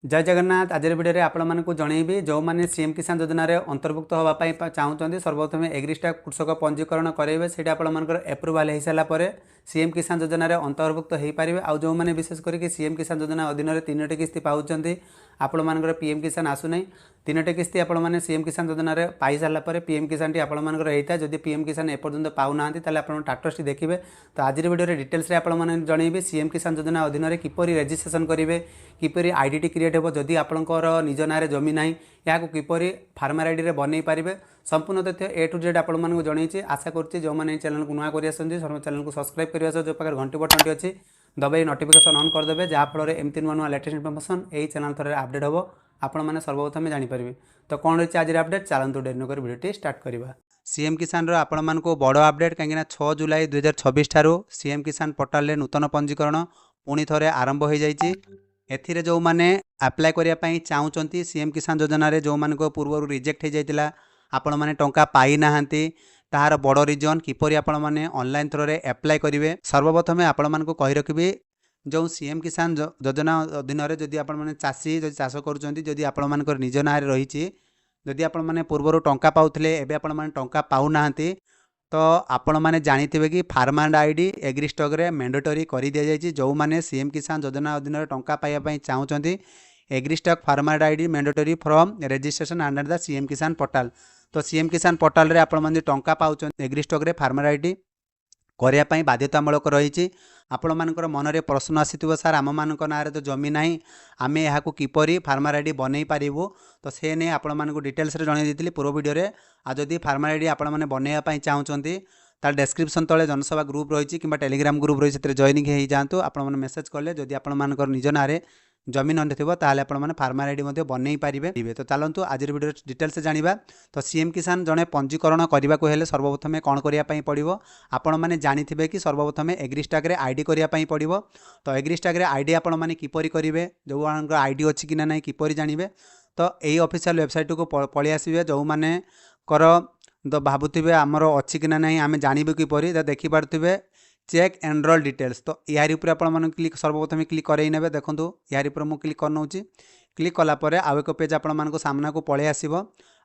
जय जगन्नाथ। आज वीडियो आपको जनइबी जो मैंने सीएम किसान योजना अंतर्भुक्त होगापाई चाहते सर्वप्रथम एग्रीस्टैक कृषक पंजीकरण करेंगे से आपर एप्रुवाल हो सारापर सीएम किसान योजना अंतर्भुक्त हो पारे। आउ जो मैंने विशेष करके सीएम किसान योजना अधीन 3टी किस्ती पाँच आपण पीएम किसान आसुना 3टी किस्ती आपने सीएम किसान योजना पाई सारापर पीएम किसान टी आपर होता है। जदि पीएम किसान एपर्यंत पाऊना आप टाटस देखिए। तो आज वीडियो डिटेल्स आपने जनइबी सीएम किसान योजना अधीन किपर रेजिस्ट्रेशन करेंगे किपर आईडी क्रिएट हो जदि आपंकर निज ना जमी ना या किपर फार्मर आईडी बनई पारे संपूर्ण तथ्य ए टू जेड आपको जनई। आशा करुँच जो मैंने चैनल को नुआ कर चैनल को सब्सक्राइब करने सह जो पाखे घंटी बटन अच्छी दबाई नोटिफिकेशन ऑन करदे जहाँफल एमती नुआ नुआ लेटेस्ट इनफर्मेशन यही चैनल थोड़े अपडेट हम आपने सर्वप्रथम जानीपारे। तो कौन रही आज अपडेट चलतु डेरी नक भिडियो स्टार्ट करवा। सीएम किसान आपण को बड़ अपडेट कहीं 6 जुलाई 2026 ठारू सीएम किसान पोर्टाल रे नूतन पंजीकरण पुणी थे आरंभ हो जाइए। एथिरे जो माने अप्लाई करने चाहूँगी सीएम किसान योजना रे जो मान पूर्व रिजेक्ट हो जाता आपण मैंने टंका पाई नाहांती तार बड़ रिजन किपर आपण मैंने ऑनलाइन थ्रो रे अप्लाई करेंगे। सर्वप्रथम आपण मानक कही रखी जो सीएम किसान योजना अधीन जदि आपण मैंने चाषी जब चाष करुँच आपण मानकर निज ना रही जदि आपण मैंने पूर्वर टंका पाउथिले एबे आपण माने टंका पाउना तो आपण मैंने जानिथिबे कि फार्मर आईडी एग्रीस्टॉक रे मैंडेटरी कर दि जाइए। जो मैंने सीएम किसान योजना अधीन टंका पाइबा चाहूँगी AgriStack farmer ID mandatory from registration under the CM Kisan portal. तो सीएम किसान पोर्टाल रे आपण माने टंका पाउछन एग्रीस्टॉक रे फार्मर आईडी करने बाध्यतामूलक रही। आपण मानकर मनरे प्रश्न आसीथिबो सर आम मान ना तो जमी ना आम यहाँ किपरि फार्मर आईडी बनई पारिबु। तो से नहीं आपण मानक डिटेल्स रे जणाई देथिली पूर्व वीडियो रे। आ जदि फार्मर आईडी आपण माने बनैया चाहूँगी तार डेस्क्रिप्शन तले जनसभा ग्रुप रही कि टेलीग्राम ग्रुप रही से जॉइनिंग हो जातु। आपण मैंने मेसेज कले जदि आपण मानकर निज ना जमी नथिबो ताले आपण माने फार्मर आईडी मध्ये बनई पारिबे। तो चलतु आज वीडियो डिटेल्स जानिबा। तो सीएम किसान जने पंजीकरण करने को हेले सर्वप्रथम कौन करने पड़ो आपण मैंने जानिथिबे कि सर्वप्रथम एग्रीस्टैक रे आईडी करने पड़ो। तो एग्रीस्टैक रे आईडी आपण मैंने किपरि करिवे जो मानकर आईडी अछि कि ना किपरि जानिबे। तो यही ऑफिशियल वेबसाइट को पळि आसिबे जो माने कर तो भाबुथिबे आमर अछि कि ना आम जानबे किपरि तो देखि पारथिबे चेक एनरोल डिटेल्स। तो यार ऊपर आपण क्लिक सर्वप्रथम क्लिक करई नेबे। देखंतु यार ऊपर मु क्लिक करनौची क्लिक कला परे आउ एक पेज आपण मानको सामना को पळे आसीबो।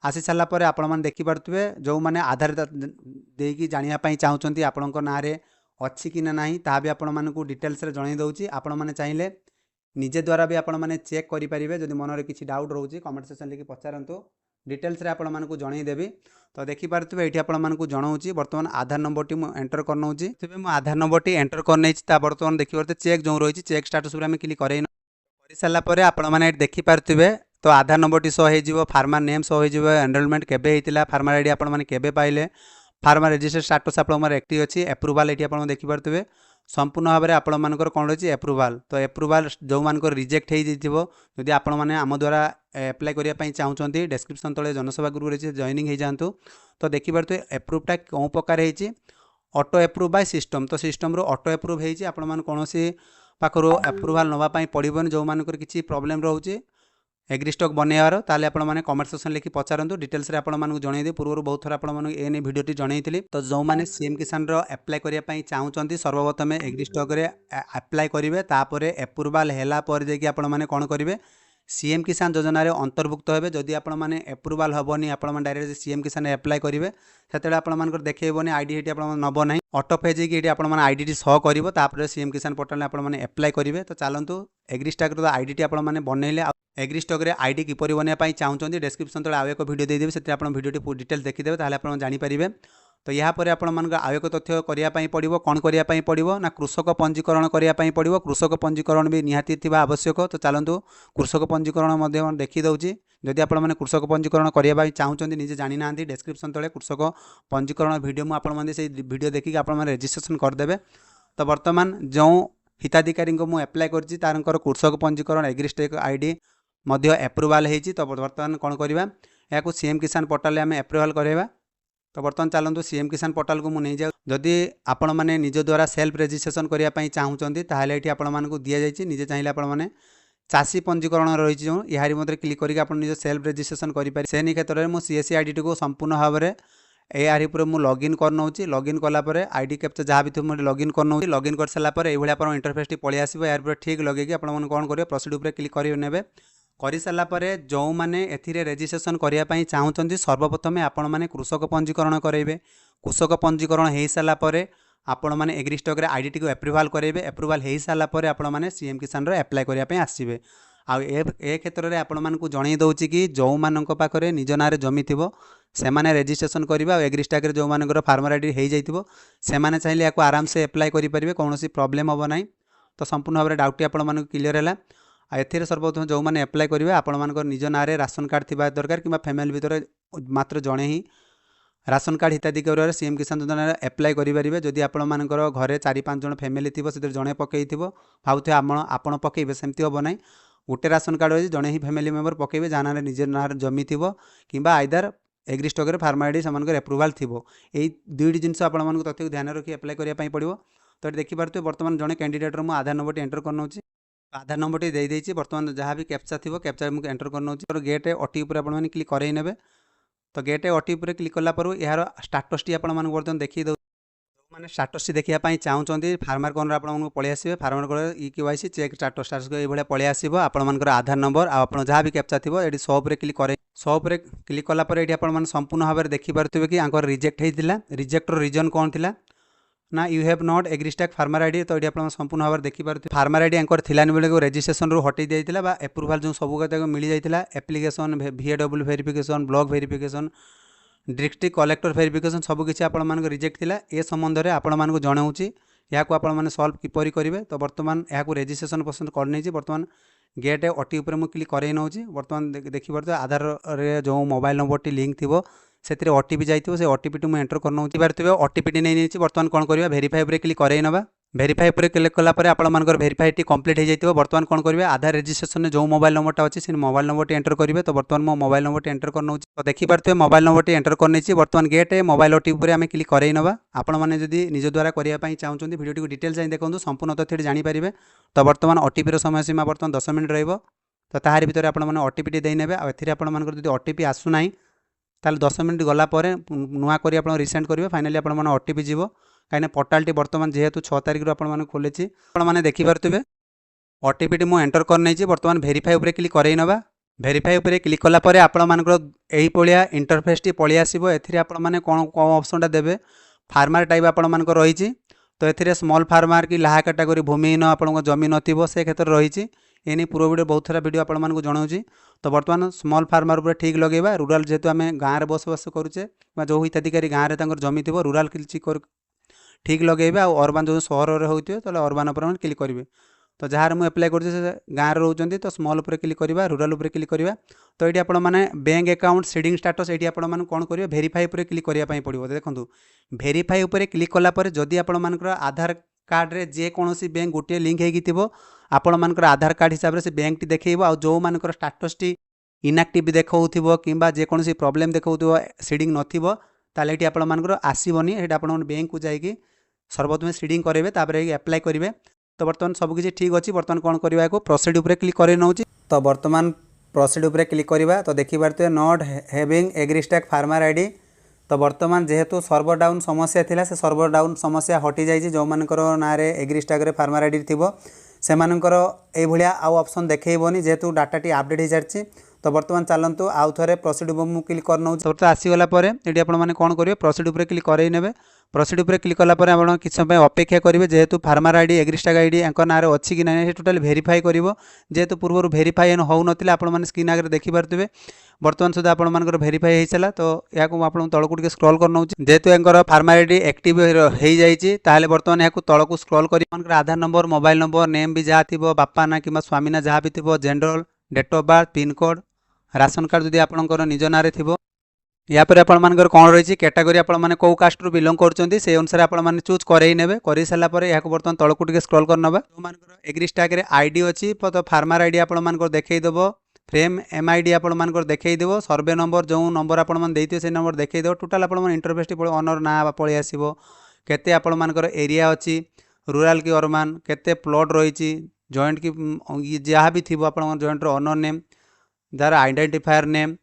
आसी सारा पर आपण मान देखि पारथिबे जो माने आधार देकी जानिया पई चाहउचंती आपणको ना रे अछि कि नाही ता भी आपण मानको डिटेल्स रे जणाई दउची। आपण माने चाहिले निजे द्वारा भी आपण माने चेक करि परिबे। जदि मनरे किछि डाउट रहउची कमेंट सेक्शन लिखि पचारंतु डिटेल्स रे आपण मानको जणाई देबी। तो देखि पारथिबे एठी आपण मानको जणाउची वर्तमान आधार नंबर टी मु एंटर करनौची तबे मु आधार नंबर टी एंटर करनैछि ता वर्तमान देखि परते चेक जो रहिछि चेक स्टेटस रे हम क्लिक करै करि साला परे आपण माने देखि पारथिबे। तो आधार नंबर टी शो हो जिवो फार्मर नेम शो हो जिवो एनरोलमेंट केबे हेतिला फार्मर आईडी आपण माने केबे पाइले फार्मर रजिस्टर स्टेटस आपण एक्टिव अछि एप्रूवल एठी आपण देखि पारथिबे संपूर्ण भाव में आपण मानकर कौन रही एप्रूवल। तो एप्रूवल जो मानकर रिजेक्ट हो जदि आपण माने आम द्वारा एप्लाई करने चाहूँगी डेस्क्रिप्शन तले जनसभा ग्रुप रही जॉइनिंग हो जातु। तो देखि पारथिबे एप्रूवटा कौ प्रकार है ऑटो एप्रूव बाय सिस्टम। तो सिस्टम रो ऑटो एप्रूव होती आपण मान कौन पाखर एप्रूवल नापी पड़ोनी जो मानकर किसी प्रॉब्लम रोचे एग्रीस्टॉक बनैवार ताले आपण माने कमेंट सेक्शन लिखि पचारंतु डिटेल्स रे आपण मानकु जणाई दे। पूर्व बहुत थोड़ा आपण मानकु एने वीडियोटी जणाईथिली। तो जो माने सीएम किसान रो अप्लाई करिया पई चाहउचंती सर्वप्रथम एग्रीस्टॉक रे अप्लाई करिवे तापरे एप्रूवल हैला पर जे कि आपण माने कोन करिवे सीएम किसान योजना रे अंतर्भुक्त हेबे। जदि आपण माने एप्रूवल हबोनी आपण माने डायरेक्ट सीएम किसान रे अप्लाई करिवे सेतेले आपण मानकर देखेबोनी आईडी हेटी आपण माने नबो नाही ऑटो पेज कि आपण माने आईडी टी शो करिवो तापरे सीएम किसान पोर्टल आपण माने अप्लाई करिवे। तो चलंतु एग्रीस्टॉक रो आईडी टी आपण माने बनैले एग्रीस्टॉक रे आईडी किपरि बनैया चाहूँगी डेस्क्रिप्शन तले आउ एक वीडियो देदेवी से वीडियो डिटेल देखिदेवे ताले आपण जानिपारिबे। तो यहाँ पर आपण मान आउ एक तथ्य करने पड़ो कौन करने पड़ो ना कृषक पंजीकरण करने पड़ो। कृषक पंजीकरण भी निहाती थिबा आवश्यक। तो चलतु कृषक पंजीकरण देखी दउची जदि आपण माने कृषक पंजीकरण करने चाहूँगी निजे जानी ना डेस्क्रिप्शन तले कृषक पंजीकरण वीडियो मुझे से वीडियो देखिए आपण रजिस्ट्रेशन करदे। तो बर्तमान जो हिताधिकारी को मुझे अप्लाई कर कृषक पंजीकरण एग्रीस्टॉक आईडी मध्य एप्रूवल होती। तो बर्तमान कौन करवा या सीएम किसान पोर्टाल आम एप्रूवल करवा। तो बर्तमान चलतु सीएम किसान पोर्टाल को मुझे जाऊ जदि आपण मैंने निज द्वारा सेल्फ रजिस्ट्रेशन करने चाहूँगी ताहले ये आपण मानक दि जाइए निजे चाहिए आपण मैंने चाषी पंजीकरण रही जो यार मध्य क्लिक करके आप निज सेल्फ रजिस्ट्रेशन करें से नहीं क्षेत्र में सीएससी आईडी टी को संपूर्ण भाव में यार मुझे लॉगिन करनौची लॉगिन कलापर आईडी कैप्चा जहाँ भी मुझे लॉगिन करनौची लॉगिन कर सारापर ये इंटरफेस टी पलि आसो यार ठीक लगे आप कौन करेंगे प्रोसीड उपर क्लिक कर नेबे। कर सारापर जो मैंने रेजिस्ट्रेशन करने चाहूँगी सर्वप्रथमे आपण मैंने कृषक पंजीकरण करेंगे। कृषक पंजीकरण हो सारापर आपण मैंने एग्रीस्टॉक आईडी टी को एप्रूवाल करेंगे। एप्रूवाल हो सारापर आपण मैंने सीएम किसान एप्लाय करने आसवे। ए क्षेत्र में आपण मानक जन दूँ कि जो मान पाखे निज ना जमी थी से मैंने रेजिस्ट्रेशन करेंगे। और एग्रीस्टॉक जो मान फार्मर आईडी हो जाइए से चाहिए या आराम से एप्लाय करेंगे, कौन प्रॉब्लम हम ना। तो संपूर्ण भाव में डाउट आपण मानक क्लियर है। एथिरे सर्वप्रथम जो मैंने एप्लाय करेंगे आपण मानकर निज ना राशन कार्ड थी दरकार कि फैमिली भितर मात्र जड़े ही राशन कार्ड हिताधिकारी सीएम किसान योजना एप्लाय करेंगे। जदि आपण मानकर घरे 4-5 जन फैमिली थी से जड़े पकई भावुथे आपण पकईबे सेमती हम ना। गोटे राशन कार्ड अच्छे जड़े ही फैमिली मेम्बर पकईबे जहाँ ना निज ना जमी थी कि आइदर एग्रीस्टॉक फार्मर आईडी से एप्रूवाल थी। यही दुईटी जिनस आपको तथ्य ध्यान रखी एप्लाय करने पड़ो। तो देखिपे बर्तमान जड़े कैंडिडेटर मुझे आधार नंबर एंटर कर नौची। आधार नंबर टी देदेछि बर्तमान जहाँ भी कैप्चा थी कैप्चा मुझे एंटर कर नौची। और गेट ओटी पर आपने क्लिक कर ने। तो गेट ओटी पर क्लिक कलापर यार स्टाटस टी आपको बर्तमान देखी दो। मैंने स्टाटस टी देखा चाहते फार्मर कॉर्नर आपको पलि आसवे। Farmer corner KYC check status ये पलि आसो। आपर आधार नंबर आप जहाँ भी कैप्चा थी ये सॉप क्लिक करें। सॉप क्लिक कलापर ये आप संपूर्ण भाव में देखिपे कि रिजेक्ट होता। रिजेक्टर रीजन कौन थी ना you have not AgriStack farmer ID. तो ये आप संपूर्ण भाव में देखिपे फार्मर आईडी आंकर थिलानी बेले रेजिस्ट्रेशन रू हटई जाइए एप्रूवाल जो सब मिल जाता। Application VAW verification block verification district collector verification सबकि आप रिजेक्ट थिला। ए संबंध में आपण जनाऊँगी या आपने सल्व किपर करेंगे। तो बर्तमान यहाँ रेजिस्ट्रेशन पसंद करनी। बर्तमान गेट ओटी उपर मुझे क्लिक कर नौची। बर्तमान देखिए आधार रे जो मोबाइल नंबर टी लिंक थी से ओटीपी जाइए से ओटीपी मुझे एंटर कर नौची। पारे ओटीपी टी नहीं बर्तमान कौन करवा वेरीफाई पर क्लिक कर ना। वेरीफाई पर क्लिक कलापर आपर वेरीफाई टी कम्प्लीट हो जाइए। बर्तमान कौन करेंगे आधार रेजिस्ट्रेशन में जो मोबाइल नंबरटा अच्छी से मोबाइल नंबर टी एंटर करेंगे। तो बर्तमान मो मोबाइल नंबर टी एंटर कर नौची। तो देखिपे मोबाइल नंबर टी एंटर कर बर्तमान गेट मोबाइल ओटीपी पर आम क्लिक कर ना। आपण मैंने जदि निज द्वारा करने चाहते भिडियो को डिटेल्स देखो संपूर्ण तथ्य जानीपारे। तो बर्तमान ओटीपी समय सीमा बर्तमान 10 मिनट रही। तो ताहारी भितर आपने ओटीपी टी देने आर आपंकर ओटीपी आसूना ताल 10 मिनट गलापर नुआ कर आप रिसेंड करेंगे। फाइनाली आप ओटीपी जीव कहीं पोर्टाल टी बर्तमान जेहेतु 6 तारिख आपने खोली आपने देखिपे ओटीपी टी मुझे एंटर कर बर्तमान वेरीफाई उपर क्लिक कर ना। वेरीफाई उपर क्लिक कलापर आपलिया इंटरफेस टी पलि आसो। एने कौन कौन ऑप्शन देवे फार्मर टाइप आपर रही। तो ये स्मॉल फार्मर कि लाहा कैटेगरी भूमिहीन आपको जमी नथिबो से क्षेत्र रही। एने पूर्व वीडियो बहुत सारा वीडियो आपको जनाऊँगी। तो बर्तमान स्मॉल फार्मर उपर ठीक लगेगा। रूराल जेहेतु आम गाँव में बसवास करुचे जो हिताधिकारी गाँव में जमी थी रूराल किसी ठीक लगेगा। और अर्बान जो सहर में होते तो अर्बान उपर क्लिक करेंगे। तो जहाँ मुझे एप्लाय कर गाँव में रोचे तो स्मॉल उपर क्लिक करवा रूराल उपर क्लिक करवा। तो ये आपने बैंक अकाउंट सीडिंग स्टाटस ये आपने कौन करेंगे वेरीफाई उपर क्लिक करने पड़ो। देखो वेरीफाई उपर क्लिक कलापर जदि आपर आधार कार्ड रे जेकोसी बैंक गोटे लिंक हो आपण मानकर आधार कार्ड हिसाब से बैंक टी देखो। आ जो मानकर स्टाटस टी इनएक्टिव देखो कि जेकोसी प्रॉब्लम देखो सीडिंग नथिबो ताले ये आपण मानकर आसीबनी। ये आप बैंक को जाइए सर्वप्रथम सीडिंग करेंगे तापर एप्लाय करेंगे। तो बर्तमान सबकिछि ठीक अच्छी। बर्तमान कौन करवा को प्रोसीड उपर क्लिक कर नौची। तो बर्तमान प्रोसीड उपर क्लिक करवा। तो देखिपे not having AgriStack farmer ID. तो बर्तमान जेहेतु सर्वर डाउन समस्या थिला से सर्वर डाउन समस्या हटि जाइए। जो मानकर ना एग्रीस्टैक रे फार्मर आईडी थी से मानकर ए भलिया आउ ऑप्शन देखैबनी जेहेतु डाटा टी अपडेट हो सारी। तो बर्तमान चलतु आउ थे प्रोसीड मुझे क्लिक कर नौ। तो आसीगला ये आपने कौन करेंगे प्रोसीड उपर क्लिक कर। प्रोसीड उपर क्लिक कलापर आप किसी समय अपेक्षा करेंगे जेहेतु फार्मर आईडी एग्रीस्टैक आईडी ना अच्छी कि ना टोटाल वेरीफाई कर। जेहेतु पूर्व वेरीफाई हो नाला आपने स्क्रीन आगे देखिपे बर्तमान सुधा आप वेरीफाई हो सारा। तो या आप तौक टे स्क्रॉल कर नौ। जेहेतु यहाँ फार्मर आईडी एक्टिव हो जाए बर्तमान यहाँ तौक स्क्रॉल कर आधार नंबर मोबाइल नंबर नेम भी जहाँ थी बापा ना कि स्वामी ना जहाँ भी थी general date of birth pin code ration card जदि आपंकर निज ना थी या पर आपर कौन रही कैटेगरी आपने कौ कास्ट रू बिलोंग कर से अनुसार आपने चूज करे कर सारापर यहाँ बर्तमान तौक टे स्क्रॉल करना। जो एग्रीस्टैक आईडी अच्छी तो फार्मर आईडी आपंकर देखईदेव फ्रेम MID आपंकर देखईदेव सर्वे नंबर जो नंबर आपते से नंबर देखईदेव टोटाल आप इंटरफेस टी ओनर ना पलि आसो केते आपंकर एरिया अच्छी रूराल कि अर्बान केते प्लॉट रही जॉइंट की जहाँ भी थी आप joint owner name jar identifier name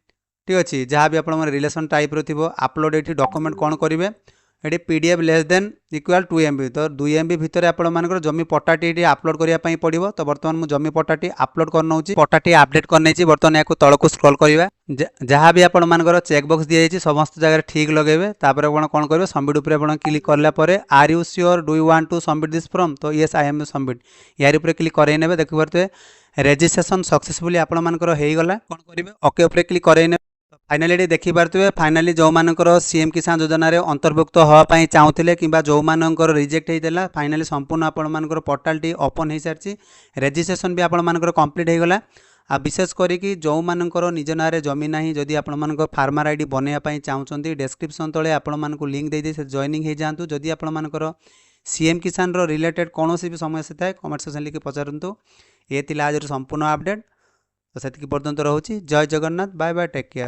ठीक अच्छे जहाँ भी आप रिलेसन टाइप रो अपलोड ये डॉक्यूमेंट कौन करेंगे ये PDF less than equal 2 MB तो 2 MB भितर आपण मानकर जमी पट्टाटी ये अपलोड करिया पई पड़िबो। तो बर्तमान मु जमी पट्टाटी अपलोड कर नउची, पट्टाटी अपडेट कर नैची। बर्तमान याको तळको स्क्रॉल करिवा, जहाँ भी आपण मानकर चेक बॉक्स दिया जायछि समस्त जगह ठीक लगेबे। तापर आपण कोन करबे सबमिट ऊपर आपण क्लिक करला परे are you sure do you want to submit this form, तो यस आई एम सबमिट यार ऊपर क्लिक करे नेबे। देखि परते रजिस्ट्रेशन सक्सेसफुली आपण मानकर हेई गला। कोन करिवे ओके ऊपर क्लिक करे ने। फाइनाली देखि पारथुवे फाइनाली जो मानकर सीएम किसान योजना रे अंतर्भुक्त होवा पई चाहुथिले किबा जो मानकर रिजेक्ट हेइतला फाइनाली संपूर्ण आपण मानकर पोर्टल टी ओपन हेइ सारछि। रजिस्ट्रेशन भी आपण मानकर कंप्लीट हेइ गला। आ विशेष करी कि जो मानकर निज नारे जमी नाही जदि आपण मानकर फार्मर आईडी बनेया पई चाहुचंती डिस्क्रिप्शन तळे आपण मानकु लिंक देइ दे से जॉइनिंग हेइ जांतु। जदि आपण मानकर सीएम किसान रो रिलेटेड कोनोसी भी समस्या थाए कमेंट सेक्शन लिखि पचारंतु। ए तिला आज संपूर्ण अपडेट। तो सेतिकी पर्यंत रहउची। जय Jagannath, bye bye, take care.